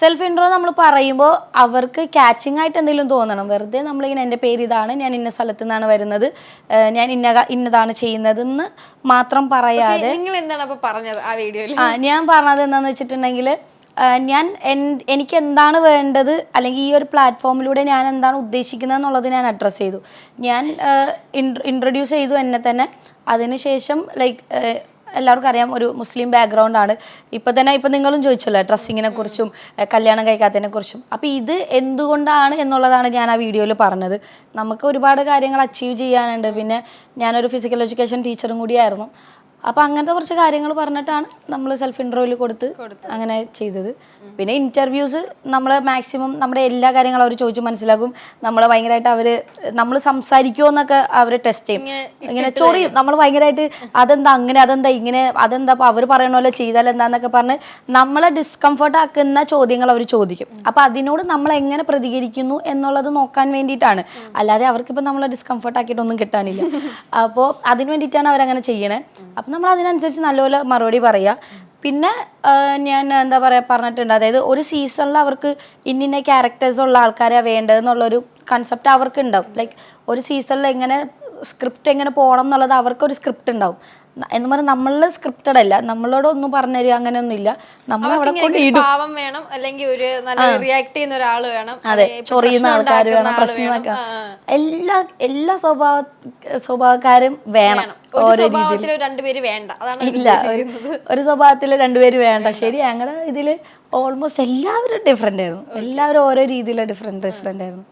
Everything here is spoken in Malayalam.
സെൽഫ് ഇൻട്രോ നമ്മൾ പറയുമ്പോൾ അവർക്ക് ക്യാച്ചിങ് ആയിട്ട് എന്തെങ്കിലും തോന്നണം. വെറുതെ നമ്മളിങ്ങനെ എൻ്റെ പേര് ഇതാണ്, ഞാൻ ഇന്ന സ്ഥലത്തു നിന്നാണ് വരുന്നത്, ഞാൻ ഇന്നതാണ് ചെയ്യുന്നതെന്ന് മാത്രം പറയാതെ. നിങ്ങൾ എന്താണ് അപ്പോൾ പറഞ്ഞത് ആ വീഡിയോയിൽ? ഞാൻ പറഞ്ഞത് എന്താണെന്ന് വെച്ചിട്ടുണ്ടെങ്കിൽ, ഞാൻ എനിക്ക് എന്താണ് വേണ്ടത്, അല്ലെങ്കിൽ ഈ ഒരു പ്ലാറ്റ്ഫോമിലൂടെ ഞാൻ എന്താണ് ഉദ്ദേശിക്കുന്നത് എന്നുള്ളത് ഞാൻ അഡ്രസ്സ് ചെയ്തു. ഞാൻ ഇൻട്രൊഡ്യൂസ് ചെയ്തു എന്നെ തന്നെ. അതിനുശേഷം ലൈക്ക് എല്ലാവർക്കും അറിയാം, ഒരു മുസ്ലിം ബാക്ക്ഗ്രൗണ്ട് ആണ്. ഇപ്പം നിങ്ങളും ചോദിച്ചല്ലോ ഡ്രസ്സിങ്ങിനെ കുറിച്ചും കല്യാണം കഴിക്കാത്തതിനെ കുറിച്ചും. അപ്പോൾ ഇത് എന്തുകൊണ്ടാണ് എന്നുള്ളതാണ് ഞാൻ ആ വീഡിയോയിൽ പറഞ്ഞത്. നമുക്ക് ഒരുപാട് കാര്യങ്ങൾ അച്ചീവ് ചെയ്യാനുണ്ട്. പിന്നെ ഞാനൊരു ഫിസിക്കൽ എഡ്യൂക്കേഷൻ ടീച്ചറും കൂടിയായിരുന്നു. അപ്പോൾ അങ്ങനത്തെ കുറച്ച് കാര്യങ്ങൾ പറഞ്ഞിട്ടാണ് നമ്മൾ സെൽഫ് ഇൻട്രോയിൽ കൊടുത്ത് അങ്ങനെ ചെയ്തത്. പിന്നെ ഇൻ്റർവ്യൂസ് നമ്മൾ മാക്സിമം നമ്മുടെ എല്ലാ കാര്യങ്ങളും അവർ ചോദിച്ച് മനസ്സിലാക്കും. നമ്മളെ ഭയങ്കരമായിട്ട് നമ്മൾ സംസാരിക്കുമോ എന്നൊക്കെ അവർ ടെസ്റ്റ് ചെയ്യും. ഇങ്ങനെ ചൊറിയും നമ്മൾ ഭയങ്കരമായിട്ട്, അതെന്താ അങ്ങനെ, അതെന്താ ഇങ്ങനെ, അതെന്താ അപ്പോൾ അവർ പറയണ പോലെ ചെയ്താൽ എന്താന്നൊക്കെ പറഞ്ഞ് നമ്മളെ ഡിസ്കംഫർട്ട് ആക്കുന്ന ചോദ്യങ്ങൾ അവർ ചോദിക്കും. അപ്പോൾ അതിനോട് നമ്മൾ എങ്ങനെ പ്രതികരിക്കുന്നു എന്നുള്ളത് നോക്കാൻ വേണ്ടിയിട്ടാണ്. അല്ലാതെ അവർക്കിപ്പോൾ നമ്മളെ ഡിസ്കംഫർട്ട് ആക്കിയിട്ടൊന്നും കിട്ടാനില്ല. അപ്പോൾ അതിന് വേണ്ടിയിട്ടാണ് അവരങ്ങനെ ചെയ്യണേ. അപ്പം നമ്മൾ അതിനനുസരിച്ച് നല്ലപോലെ മറുപടി പറയുക. പിന്നെ ഞാൻ എന്താ പറയുക പറഞ്ഞിട്ടുണ്ട്, അതായത് ഒരു സീസണിൽ അവർക്ക് ഇന്ന ക്യാരക്ടേഴ്സ് ഉള്ള ആൾക്കാരെ വേണ്ടതെന്നുള്ളൊരു കൺസെപ്റ്റ് അവർക്ക് ഉണ്ടാവും. ലൈക്ക് ഒരു സീസണിൽ എങ്ങനെ സ്ക്രിപ്റ്റ് എങ്ങനെ പോകണം എന്നുള്ളത് അവർക്കൊരു സ്ക്രിപ്റ്റ് ഉണ്ടാവും. എന്ന് പറഞ്ഞാൽ നമ്മൾ സ്ക്രിപ്റ്റഡ് അല്ല, നമ്മളോട് ഒന്നും പറഞ്ഞു തരിക അങ്ങനെയൊന്നും ഇല്ല. നമ്മൾ അവിടെ പാവം വേണം, അല്ലെങ്കിൽ ഒരു നല്ല റിയാക്ട് ചെയ്യുന്ന ഒരാൾ വേണം, അതെ, ചൊറിയുന്ന ആൾക്കാർ വേണം, പ്രശ്നമൊക്കെ എല്ലാ സ്വഭാവക്കാരും വേണം. ഓരോ രീതിയിൽ രണ്ടുപേര് വേണ്ട, ഇല്ല, ഒരു സ്വഭാവത്തിൽ രണ്ടുപേര് വേണ്ട. ശരി, ഞങ്ങളുടെ ഇതിൽ ഓൾമോസ്റ്റ് എല്ലാവരും ഡിഫറെൻ്റ് ആയിരുന്നു. എല്ലാവരും ഓരോ രീതിയിൽ ഡിഫറെൻ്റ് ആയിരുന്നു.